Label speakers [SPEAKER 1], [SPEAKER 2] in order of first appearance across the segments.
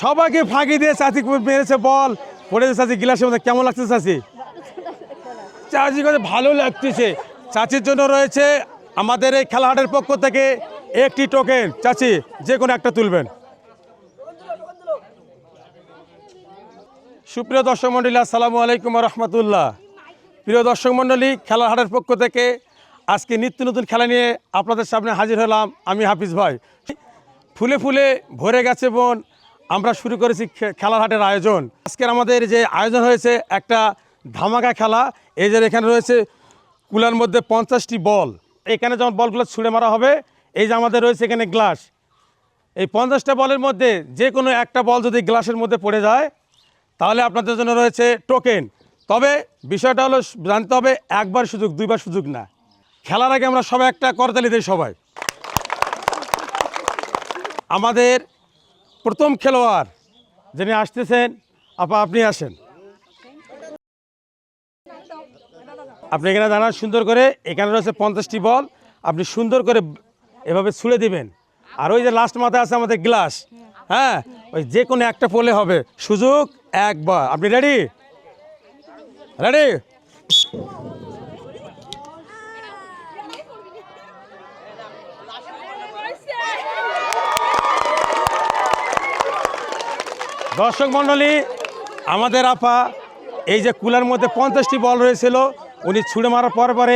[SPEAKER 1] সবাইকে ফাঁকি দিয়ে চাচি মেরেছে বল পড়েছে চাচি গ্লাসের মধ্যে। কেমন লাগছে চাচি? চাচি কাছে ভালো লাগতেছে। চাচির জন্য রয়েছে আমাদের এই খেলাহাটের পক্ষ থেকে একটি টোকেন। চাচি যে কোনো একটা তুলবেন। সুপ্রিয় দর্শক মণ্ডলী, আসসালামু আলাইকুম রহমতুল্লাহ। প্রিয় দর্শক মণ্ডলী, খেলাহাটের পক্ষ থেকে আজকে নিত্য নতুন খেলা নিয়ে আপনাদের সামনে হাজির হলাম। আমি হাফিজ ভাই। ফুলে ফুলে ভরে গেছে বন, আমরা শুরু করেছি খেলার হাটের আয়োজন। আজকের আমাদের যে আয়োজন হয়েছে একটা ধামাকা খেলা। এই যে এখানে রয়েছে কুলার মধ্যে 50টি বল। এখানে যখন বলগুলো ছুঁড়ে মারা হবে, এই যে আমাদের রয়েছে এখানে গ্লাস। এই 50টা বলের মধ্যে যে কোনো একটা বল যদি গ্লাসের মধ্যে পড়ে যায় তাহলে আপনাদের জন্য রয়েছে টোকেন। তবে বিষয়টা হলো জানতে হবে একবার সুযোগ, দুইবার সুযোগ না। খেলার আগে আমরা সবাই একটা করতালি দিই সবাই। আমাদের প্রথম খেলোয়াড় যিনি আসতেছেন, আপনি আসেন। আপনি এখানে দাঁড়ান সুন্দর করে। এখানে রয়েছে 50টি বল, আপনি সুন্দর করে এভাবে ছুঁড়ে দিবেন। আর ওই যে লাস্ট মাথায় আছে আমাদের গ্লাস, হ্যাঁ, ওই যে কোনো একটা পড়লে হবে। সুযোগ একবার। আপনি রেডি? রেডি? দর্শক মণ্ডলী, আমাদের আপা এই যে কুলার মধ্যে 50টি বল রয়েছিল, উনি ছুঁড়ে মারার পরে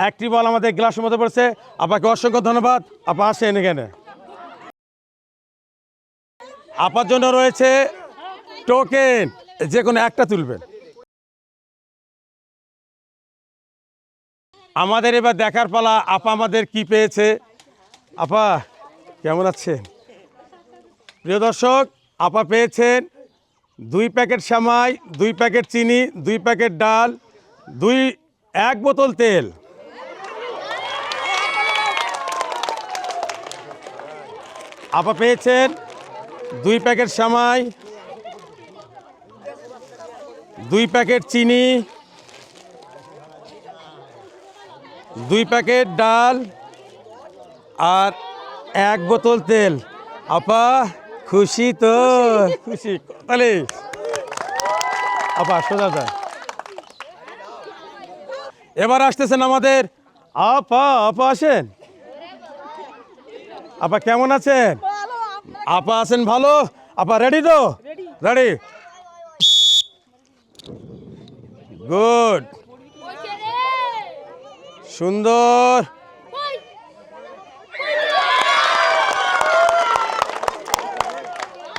[SPEAKER 1] একটি বল আমাদের গ্লাসের মধ্যে পড়ছে। আপাকে অসংখ্য ধন্যবাদ। আপা আসেন এখানে। আপার জন্য রয়েছে টোকেন, যে কোনো একটা তুলবেন। আমাদের এবার দেখার পালা, আপা আমাদের কি পেয়েছে। আপা কেমন আছেন? প্রিয় দর্শক, আপা পেয়েছেন 2 প্যাকেট সেমাই, 2 প্যাকেট চিনি, 2 প্যাকেট ডাল, 1 বোতল তেল। আপা পেয়েছেন 2 প্যাকেট সেমাই, 2 প্যাকেট চিনি, 2 প্যাকেট ডাল আর 1 বোতল তেল। আপা খুশি তো? খুশি তাহলে আপা সোজা যায়। এবার আসতেছেন আমাদের আপা আসেন। আপা কেমন আছেন? আপা আছেন ভালো? আপা রেডি তো? রেডি, গুড, সুন্দর।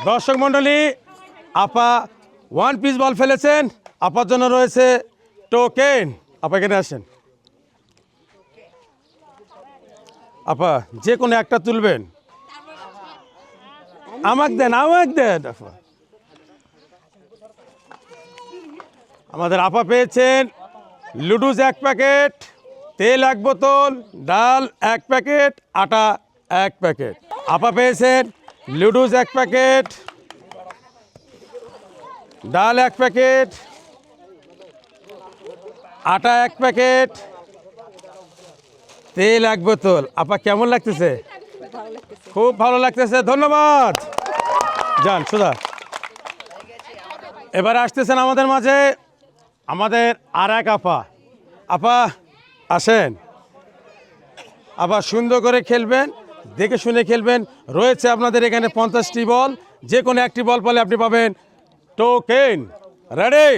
[SPEAKER 1] দর্শক মণ্ডলী, আপা 1 পিস বল ফেলেছেন। আপার জন্য রয়েছে টোকেন। আপা এখানে আসেন। আপা যে কোনো একটা তুলবেন। আমাকে দেন আপা। আমাদের আপা পেয়েছেন লুডুস 1 প্যাকেট, তেল 1 বোতল, ডাল 1 প্যাকেট, আটা 1 প্যাকেট। আপা পেয়েছেন লুডুস 1 প্যাকেট, ডাল 1 প্যাকেট, আটা 1 প্যাকেট, তেল 1 বোতল। আপা কেমন লাগতেছে? খুব ভালো লাগতেছে, ধন্যবাদ। যান সোজা। এবার আসতেছেন আমাদের মাঝে আমাদের আর এক আপা আসেন। আপা সুন্দর করে খেলবেন, দেখে শুনে খেলবেন। রয়েছে আপনাদের এখানে 50টি বল, যে কোনো একটি বল পেলে আপনি পাবেন টোকেন। রেডি?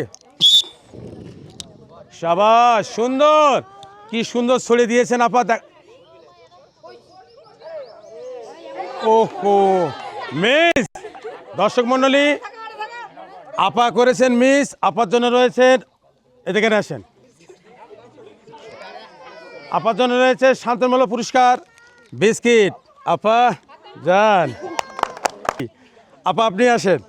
[SPEAKER 1] শাবাশ, সুন্দর, কি সুন্দর ছড়িয়ে দিয়েছেন আপা। ওহো, মিস। দর্শক মণ্ডলী, আপা করেছেন মিস। আপার জন্য রয়েছেন, এদিকে আসেন, আপার জন্য রয়েছে শান্তনমূলক পুরস্কার বিস্কিট। আপা যান। আপা আপনি আসেন।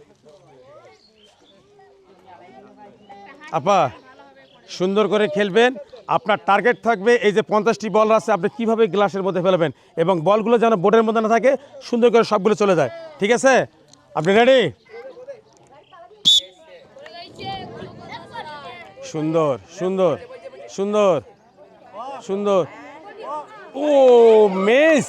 [SPEAKER 1] আপা সুন্দর করে খেলবেন। আপনার টার্গেট থাকবে এই যে 50টি বল আছে, আপনি কীভাবে গ্লাসের মধ্যে ফেলবেন এবং বলগুলো যেন বোর্ডের মধ্যে না থাকে, সুন্দর করে সবগুলো চলে যায়। ঠিক আছে? আপনি রেডি? সুন্দর সুন্দর সুন্দর সুন্দর। ও মিস,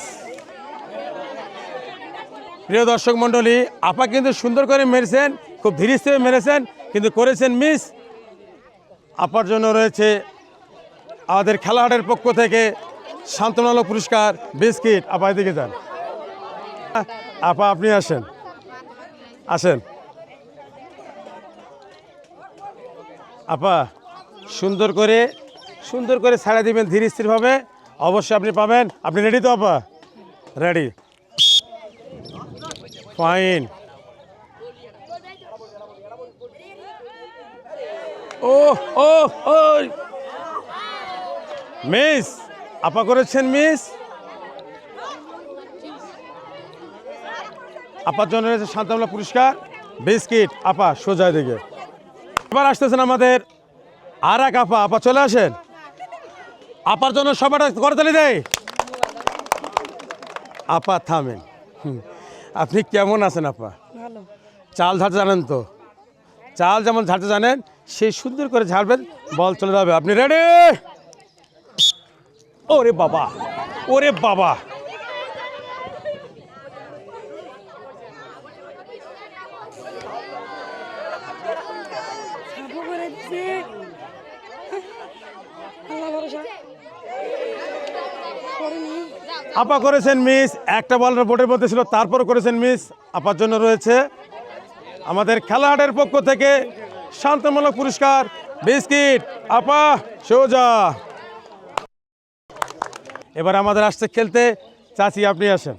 [SPEAKER 1] প্রিয় দর্শক মণ্ডলী, আপা কিন্তু সুন্দর করে মেরেছেন, খুব ধীর স্থিরে মেরেছেন, কিন্তু করেছেন মিস। আপার জন্য রয়েছে আমাদের খেলাহাটের পক্ষ থেকে সান্ত্বনামূলক পুরস্কার বিস্কিট। আপা এদিকে যান, আপা আপনি আসেন, আসেন আপা। সুন্দর করে ছাড়া দিবেন ধীর স্থিরভাবে, অবশ্যই আপনি পাবেন। আপনি রেডি তো আপা? Ready, fine. ও ও ও মিস, আপা করেছেন মিস। আপার জন্য রয়েছে সান্ত্বনামূলক পুরস্কার বিস্কিট। আপা সোজা দিকে। এবার আসতেছেন আমাদের আর এক আপা। আপা চলে আসেন, আপার জন্য সবাইটা করতালি দেয়। আপা থামেন। আপনি কেমন আছেন আপা?
[SPEAKER 2] ভালো।
[SPEAKER 1] চাল ঝাড়তে জানেন তো? চাল যেমন ঝাড়তে জানেন সেই সুন্দর করে ঝাড়বেন, বল চলে যাবে। আপনি রেডি? ওরে বাবা, ওরে বাবা,
[SPEAKER 2] সাবু করে দিছে। আল্লাহ ভরসা। করিনি।
[SPEAKER 1] আপা করেছেন মিস। একটা বল বোর্ডের মধ্যে ছিল, তারপর করেছেন মিস। আপার জন্য রয়েছে আমাদের খেলাহাটের পক্ষ থেকে সান্ত্বনামূলক পুরস্কার বিস্কিট। আপা সোজা। এবার আমাদের আসছে খেলতে চাচি। আপনি আসেন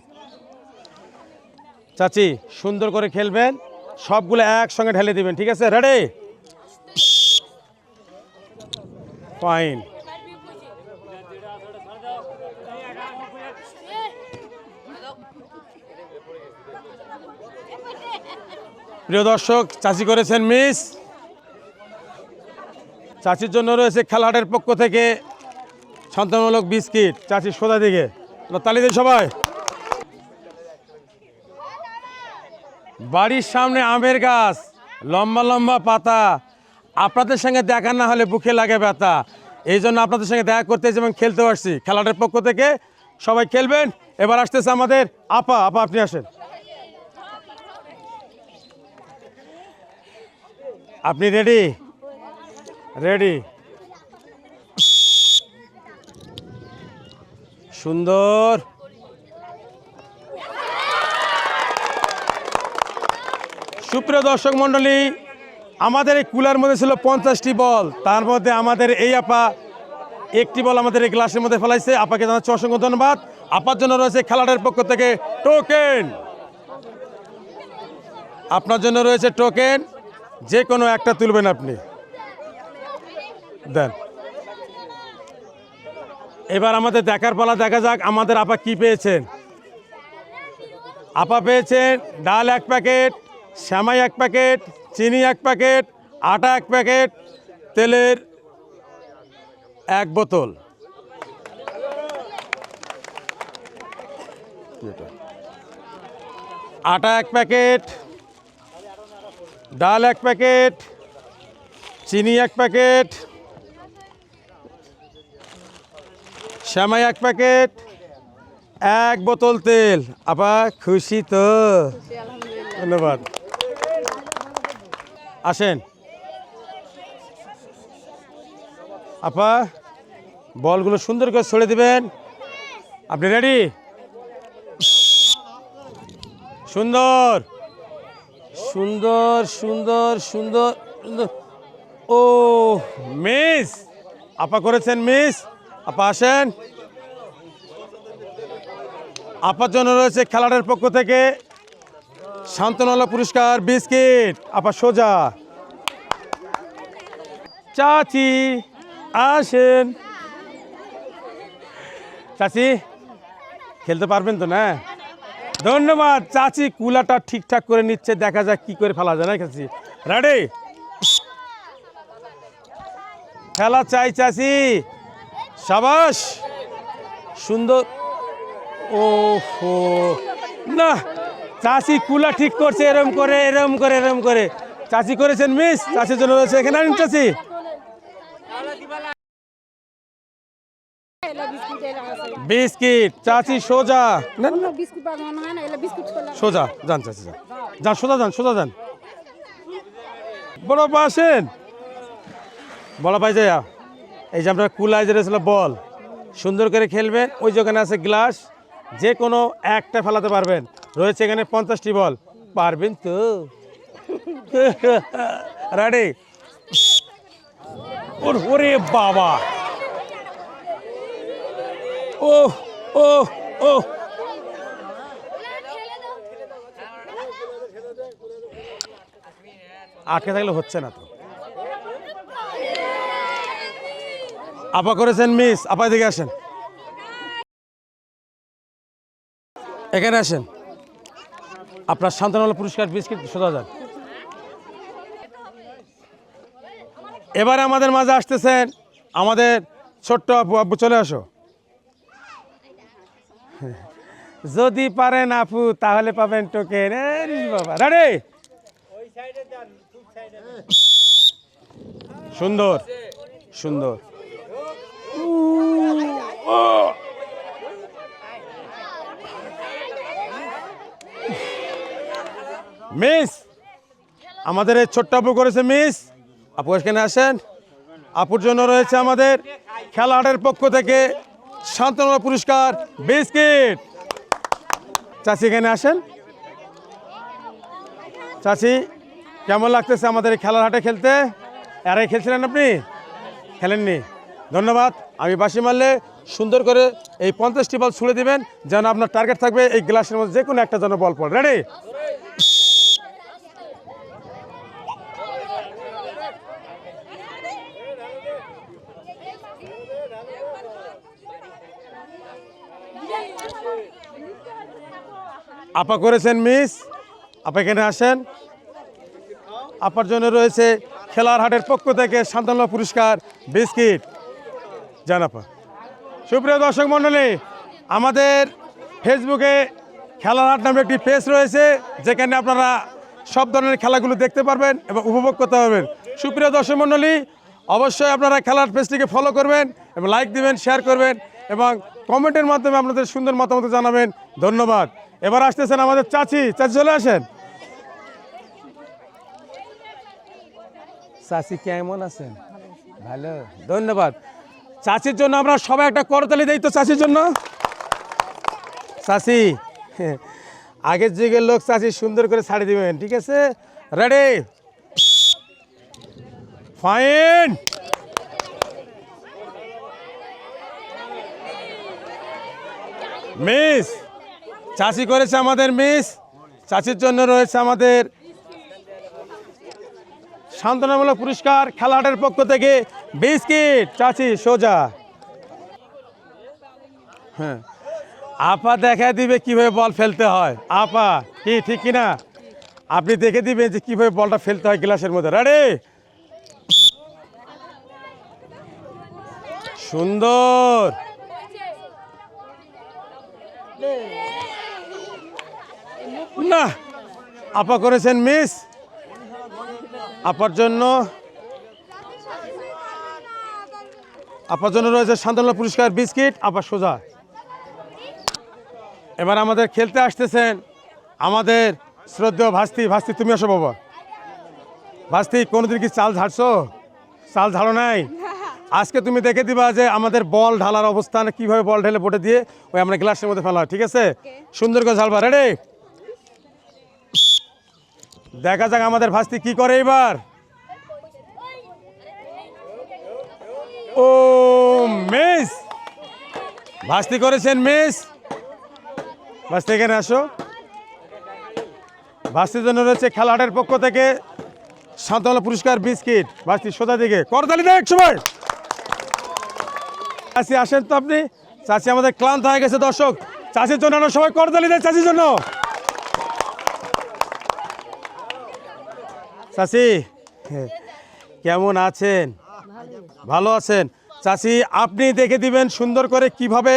[SPEAKER 1] চাচি, সুন্দর করে খেলবেন, সবগুলো একসঙ্গে ঢেলে দিবেন, ঠিক আছে? Ready, fine. প্রিয় দর্শক, চাচি করেছেন মিস। চাচির জন্য রয়েছে খেলাহাটের পক্ষ থেকে সান্ত্বনামূলক বিস্কিট। চাচি সোজা দিকে, তালি দিন সবাই। বাড়ির সামনে আমের গাছ, লম্বা লম্বা পাতা, আপনাদের সঙ্গে দেখা না হলে বুকে লাগে ব্যথা। এই জন্য আপনাদের সঙ্গে দেখা করতে যেমন খেলতে পারছি। খেলাহাটের পক্ষ থেকে সবাই খেলবেন। এবার আসতেছে আমাদের আপা। আপা আপনি আসেন, আপনি রেডি? রেডি, সুন্দর। সুপ্রিয় দর্শক মণ্ডলী, আমাদের এই কুলার মধ্যে ছিল 50টি বল, তার মধ্যে আমাদের এই আপা একটি বল আমাদের এই গ্লাসের মধ্যে ফেলাইছে। আপাকে জানাচ্ছি অসংখ্য ধন্যবাদ। আপার জন্য রয়েছে খেলাটার পক্ষ থেকে টোকেন। আপনার জন্য রয়েছে টোকেন, যে কোনো একটা তুলবেন আপনি, দেন। এবার আমাদের দেখার পালা, দেখা যাক আমাদের আপা কি পেয়েছেন। আপা পেয়েছেন ডাল 1 প্যাকেট, শ্যামাই 1 প্যাকেট, চিনি 1 প্যাকেট, আটা 1 প্যাকেট, তেলের 1 বোতল। আটা 1 প্যাকেট, ডাল 1 প্যাকেট, চিনি 1 প্যাকেট, শ্যামাই 1 প্যাকেট, 1 বোতল তেল। আপা খুশি তো? ধন্যবাদ। আসেন আপা, বলগুলো সুন্দর করে ছড়ে দিবেন। আপনি রেডি? সুন্দর সুন্দর সুন্দর সুন্দর সুন্দর। ও মিস, আপা করেছেন মিস। আপা আসেন, আপার জন্য রয়েছে খেলাটার পক্ষ থেকে সান্ত্বনামূলক পুরস্কার বিস্কিট। আপা সোজা। চাচি আসেন। চাচি খেলতে পারবেন তো? না, ধন্যবাদ। চাচি কুলাটা ঠিকঠাক করে নিচ্ছে, দেখা যাক কি করে ফেলা যায়। না চাচি রেডি? খেলা চাই চাচি, সাবাস, সুন্দর। ও না, চাচি কুলা ঠিক করছে, এরম করে এরম করে এরম করে। চাচি করেছেন মিস। চাচির জন্য রয়েছে এখানে, চাচি বিস্কিট চাচি সোজা নেন। সোজা যান চাচি যান, যান সোজা যান, সোজা যান। বড় পা আসেন, বড় পাই যায়। এই যে আপনার কুলায় যেটা ছিল বল, সুন্দর করে খেলবেন। ওই যেখানে আছে গ্লাস, যে কোনো একটা ফেলাতে পারবেন। রয়েছে এখানে 50টি বল, পারবেন তো? রেডি? ওরে বাবা, ও ও ও, আটকে থাকলে হচ্ছে না তো। আপা করেছেন মিস, আপা দিকে আসেন, এখানে আসেন। আপনার সান্ত্বনা পুরস্কার বিস্কিট সোজা যান। এবারে আমাদের মাঝে আসতেছেন আমাদের ছোট্ট আপু। আপু চলে আসো। যদি পারেন আপু তাহলে পাবেন টোকেন। বাবা রেডি? সুন্দর সুন্দর। মিস, আমাদের এই ছোট্ট আপু করেছে মিস। আপু এখানে আসেন। আপুর জন্য রয়েছে আমাদের খেলাহাটের পক্ষ থেকে সান্ত্বনা পুরস্কার বিস্কিট। চাচি এখানে আসেন। চাচি কেমন লাগতেছে আমাদের এই খেলার হাটে খেলতে? এরাই খেলছিলেন, আপনি খেলেননি? ধন্যবাদ। আমি বাঁশি মারলে সুন্দর করে এই 50টি বল ছুঁড়ে দিবেন, যেন আপনার টার্গেট থাকবে এই গ্লাসের মধ্যে যে কোনো একটা যেন বল পড়ে। রেডি? আপা করেছেন মিস। আপা এখানে আসেন। আপার জন্য রয়েছে খেলার হাটের পক্ষ থেকে সান্ত্বনা পুরস্কার বিস্কিট। জান আপা। সুপ্রিয় দর্শক মণ্ডলী, আমাদের ফেসবুকে খেলার হাট নামে একটি পেজ রয়েছে, যেখানে আপনারা সব ধরনের খেলাগুলো দেখতে পারবেন এবং উপভোগ করতে পারবেন। সুপ্রিয় দর্শক মণ্ডলী, অবশ্যই আপনারা খেলার পেজটিকে ফলো করবেন এবং লাইক দিবেন, শেয়ার করবেন এবং কমেন্টের মাধ্যমে আপনাদের সুন্দর মতামত জানাবেন। ধন্যবাদ। এবার আসতেছেন আমাদের চাচি। চাচি চলে আসেন। চাচি কেমন আছেন? ভালো, ধন্যবাদ। চাচির জন্য আমরা সবাই একটা করতালি দেই তো চাচির জন্য। চাচি, আগের যুগের লোক চাচি সুন্দর করে ছাড়ি দিবেন, ঠিক আছে? রেডি? ফাইন। মিস, চাচি করেছে আমাদের মিস। চাচির জন্য রয়েছে আমাদের সান্ত্বনামূলক পুরস্কার খেলাহাটের পক্ষ থেকে বিস্কিট। চাচি সোজা। হ্যাঁ, আপা দেখা দিবে কিভাবে বল ফেলতে হয়। আপা কি ঠিক কিনা? আপনি দেখে দিবেন যে কিভাবে বলটা ফেলতে হয় গ্লাসের মধ্যে। রেডি? সুন্দর। না, আপা করেছেন মিস। আপার জন্য রয়েছে সান্ত্বনা পুরস্কার বিস্কিট। আপা সোজা। এবার আমাদের খেলতে আসতেছেন আমাদের শ্রদ্ধেয় ভাস্তি। ভাস্তি তুমি আসো বাবা। ভাস্তি, কোনোদিন কি চাল ঝাড়ছো? চাল ঝাড়ো নাই? আজকে তুমি দেখে দিবা যে আমাদের বল ঢালার অবস্থান কিভাবে বল ঢেলে বোটে দিয়ে ওই আমরা গ্লাসের মধ্যে ফেলা হয়, ঠিক আছে? সুন্দর করে ঝালবা। রেডি? দেখা যাক আমাদের ভাস্তি কি করে এবার। ও মিস, ভাস্তি করেছেন মিস। ভাস্তি এখানে আসো। ভাস্তির জন্য রয়েছে খেলাহাটের পক্ষ থেকে সান্ত্বনা পুরস্কার বিস্কিট। ভাস্তি সোজা দিকে করতালি দেয় এক সময়। চাচি আসেন তো আপনি। চাচি আমাদের ক্লান্ত হয়ে গেছে দর্শক। চাচির জন্য সবাই করতালি দেয় চাচির জন্য। চাচি কেমন আছেন? ভালো আছেন? চাচি আপনি দেখে দিবেন সুন্দর করে কিভাবে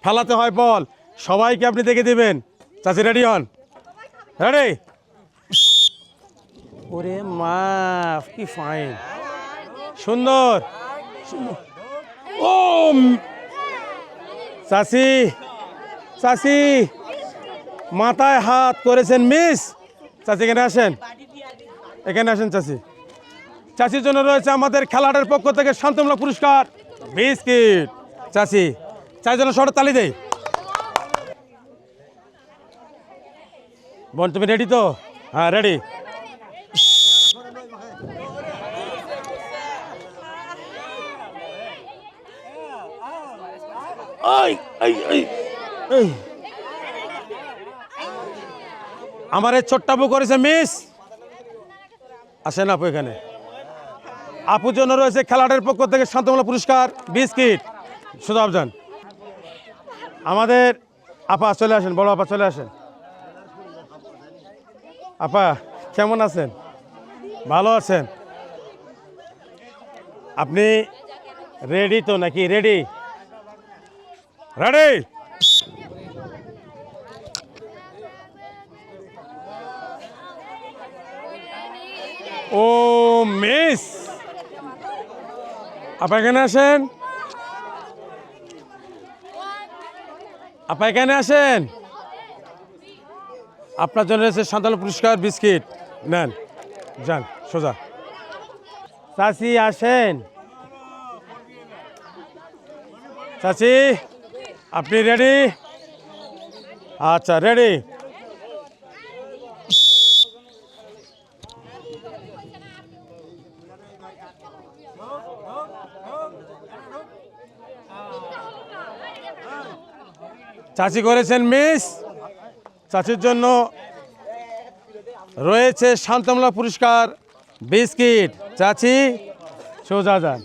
[SPEAKER 1] ফেলাতে হয় বল, সবাইকে আপনি দেখে দিবেন। চাচি রেডি হন। রেডি? ওরে মা, কি ফাইন, সুন্দর। ও চাচি চাচি মাথায় হাত করেছেন মিস। চাচি এখানে আসেন, এখানে আসেন চাচি। চাচির জন্য রয়েছে আমাদের খেলাটার পক্ষ থেকে শান্তমূলক পুরস্কার বিস্কিট। চাচি চাই জন্য শর্ট তালি দেই। বোন তুমি রেডি তো? হ্যাঁ রেডি। আমার এই ছোট্ট আপু করেছে মিস। আসেন আপু এখানে। আপুর জন্য রয়েছে খেলাটার পক্ষ থেকে শান্তমূলক পুরস্কার বিস্কিট। শুধু আফজান আমাদের আপা চলে আসেন, বড় আপা চলে আসেন। আপা কেমন আছেন? ভালো আছেন? আপনি রেডি তো নাকি? Ready ready. ও মিস, আপা এখানে আসেন, আপা এখানে আসেন। আপনার জন্য রয়েছে শান্তমূলক পুরস্কার বিস্কিট। নেন যান সোজা। চাচি আসেন। চাচি আপনি রেডি? আচ্ছা রেডি। চাচি করেছেন মিস। চাচির জন্য রয়েছে শান্তমূলক পুরস্কার বিস্কিট। চাচি সোজা যান।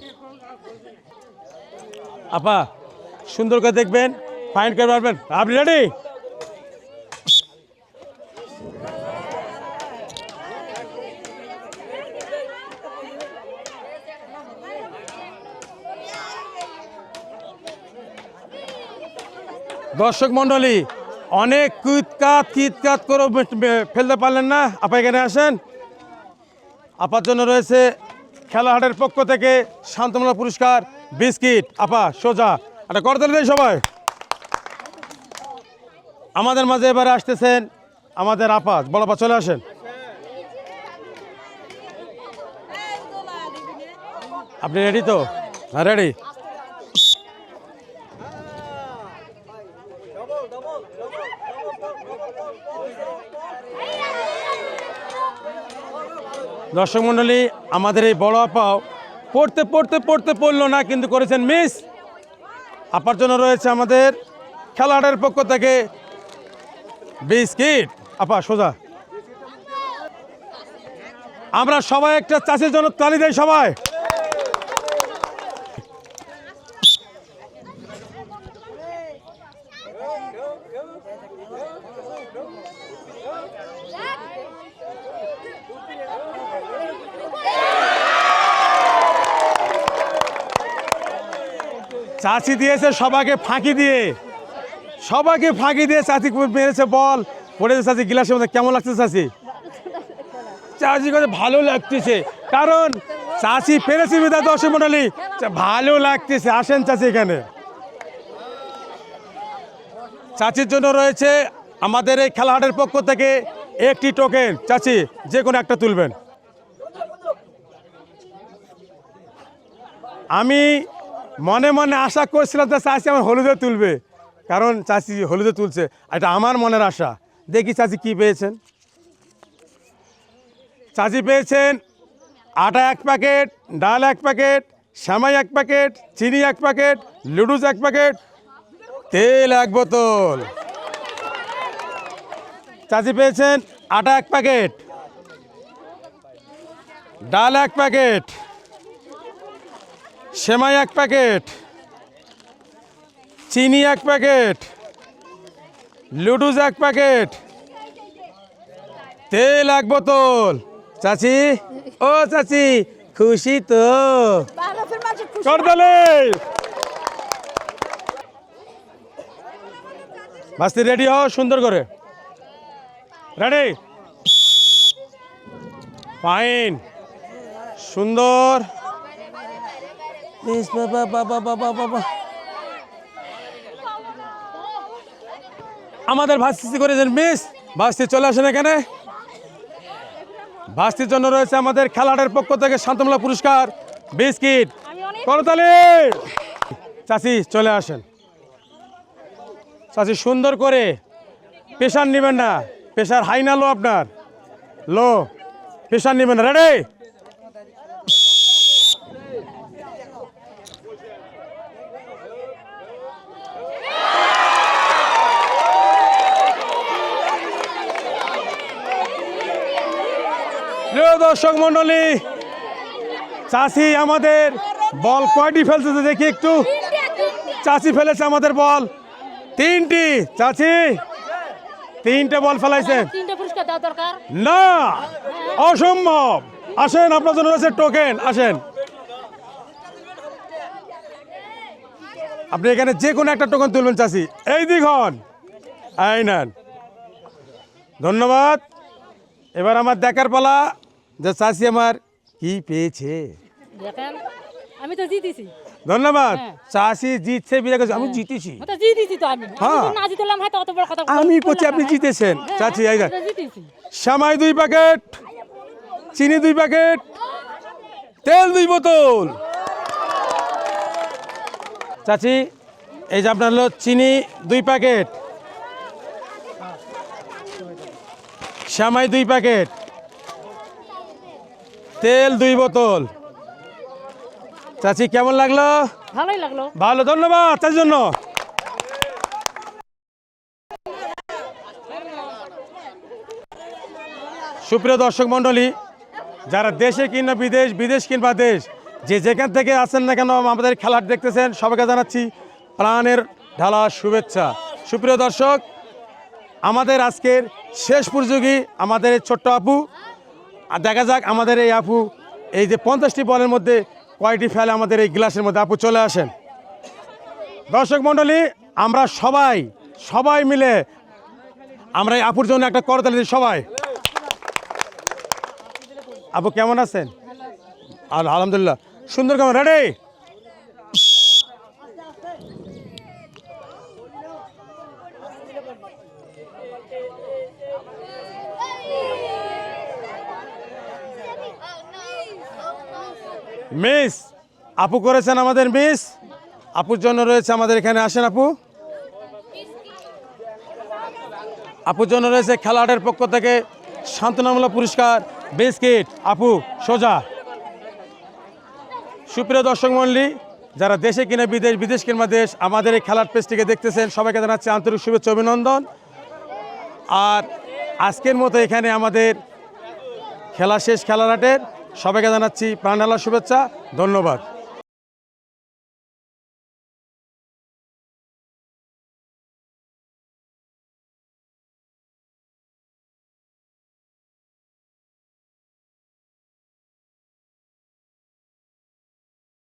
[SPEAKER 1] আপা সুন্দর করে দেখবেন, ফাইন করে পারবেন। আপনি রেডি? দর্শক মন্ডলী অনেক কিতকাত করে ফেলতে পারলেন না। আপা এখানে আসেন। আপার জন্য রয়েছে খেলাহাটের পক্ষ থেকে শান্তমূলক পুরস্কার বিস্কিট। আপা সোজা একটা করতালি দেয় সবাই। আমাদের মাঝে এবারে আসতেছেন আমাদের আপা, বড় আপা চলে আসেন। আপনি রেডি তো? হ্যাঁ রেডি। দর্শক মন্ডলী আমাদের এই বড় আপাও পড়লো না, কিন্তু করেছেন মিস। আপার জন্য রয়েছে আমাদের খেলাটার পক্ষ থেকে বিস্কিট। আপা সোজা। আমরা সবাই একটা চাষির জন্য তালি দেই সবাই। চাচি দিয়েছে সবাইকে ফাঁকি দিয়ে চাচি মেরেছে বল পড়েছে। চাচি গিলাসের মধ্যে কেমন লাগছে চাচি? চাচি কাছে ভালো লাগতেছে, কারণ চাচি পেরেছে বিধায় দর্শক মন্ডলী ভালো লাগতেছে। আসেন চাচি এখানে। চাচির জন্য রয়েছে আমাদের এই খেলাহাটের পক্ষ থেকে একটি টোকেন। চাচি যে কোনো একটা তুলবেন। আমি মনে মনে আশা করছিলাম যে চাচি আমার হলুদে তুলবে, কারণ চাচি হলুদে তুলছে, এটা আমার মনের আশা। দেখি চাচি কি পেয়েছেন। চাচি পেয়েছেন আটা 1 প্যাকেট, ডাল 1 প্যাকেট, সেমাই 1 প্যাকেট, চিনি 1 প্যাকেট, লুডুস 1 প্যাকেট, তেল 1 বোতল। চাচি পেয়েছেন আটা 1 প্যাকেট, ডাল 1 প্যাকেট, সেমাই 1 প্যাকেট, চিনি 1 প্যাকেট, লুডুস 1 প্যাকেট, তেল 1 বোতল। চাচি ও চাচি খুশি তো? করতালি। বাস্তি রেডি হও সুন্দর করে। রেডি? ফাইন, সুন্দর। বাবা বাবা বাবা বাবা আমাদের ভাস্তি করেছেন মিস। ভাস্তি চলে আসেন এখানে। ভাস্তির জন্য রয়েছে আমাদের খেলাটার পক্ষ থেকে শান্তমূলক পুরস্কার বিস্কিট। করতালি। চাচি চলে আসেন। চাচি সুন্দর করে, প্রেশার নেবেন না, প্রেশার হাই না লো, আপনার লো, প্রেশার নেবেন না। রেডি? প্রিয় দর্শক মন্ডলী, চাচি আমাদের বল কয়টি ফেলছে দেখি একটু। চাচি ফেলেছে আমাদের বল 3টি। চাচি 3টে বল ফেলাইছেন না, অসম্ভব। আসেন, আপনার জন্য রয়েছে টোকেন। আসেন, আপনি এখানে যে কোনো একটা টোকেন তুলবেন। চাচি এই দিখন, এই নেন। ধন্যবাদ। এবার আমার দেখার পালা যে চাচি আমার কি পেয়েছে।
[SPEAKER 2] আমি তো জিতেছি।
[SPEAKER 1] ধন্যবাদ। চাচি জিতছে, আমি জিতেছি। হ্যাঁ, আমি করছি, আপনি জিতেছেন। চাচি এই দেখ, শ্যামাই 2 প্যাকেট, চিনি 2 প্যাকেট, তেল 2 বোতল। চাচি এই যে আপনার হলো চিনি 2 প্যাকেট, শ্যামাই 2 প্যাকেট, তেল 2 বোতল। চাচি কেমন লাগলো?
[SPEAKER 2] ভালোই লাগলো।
[SPEAKER 1] ভালো, ধন্যবাদ চাচির জন্য। সুপ্রিয় দর্শক মণ্ডলী, যারা দেশে কিংবা বিদেশ, বিদেশ কিংবা দেশ, যে যেখান থেকে আছেন না কেন আমাদের খেলাটা দেখতেছেন, সবাইকে জানাচ্ছি প্রাণের ঢালা শুভেচ্ছা। সুপ্রিয় দর্শক, আমাদের আজকের শেষ প্রতিযোগী আমাদের এই ছোট্ট আপু। আর দেখা যাক আমাদের এই আপু এই যে 50টি বলের মধ্যে কয়টি ফেলে আমাদের এই গ্লাসের মধ্যে। আপু চলে আসেন। দর্শক মণ্ডলী, আমরা সবাই মিলে আমরা এই আপুর জন্য একটা করতালি দিই সবাই। আপু কেমন আছেন? আলহামদুলিল্লাহ, সুন্দর। কেমন? রেডি? মিস আপু করেছেন আমাদের মিস। আপুর জন্য রয়েছে আমাদের এখানে, আসেন আপু। আপুর জন্য রয়েছে খেলাহাটের পক্ষ থেকে সান্ত্বনামূলক পুরস্কার বিস্কিট। আপু সোজা। সুপ্রিয় দর্শক মণ্ডলী, যারা দেশে কিনা বিদেশ, বিদেশ কিংবা দেশ আমাদের এই খেলার পেজটিকে দেখতেছেন, সবাইকে জানাচ্ছি আন্তরিক শুভেচ্ছা, অভিনন্দন। আর আজকের মতো এখানে আমাদের খেলা শেষ খেলাহাটের। সবাইকে জানাচ্ছি প্রাণ ঢালা শুভেচ্ছা, ধন্যবাদ।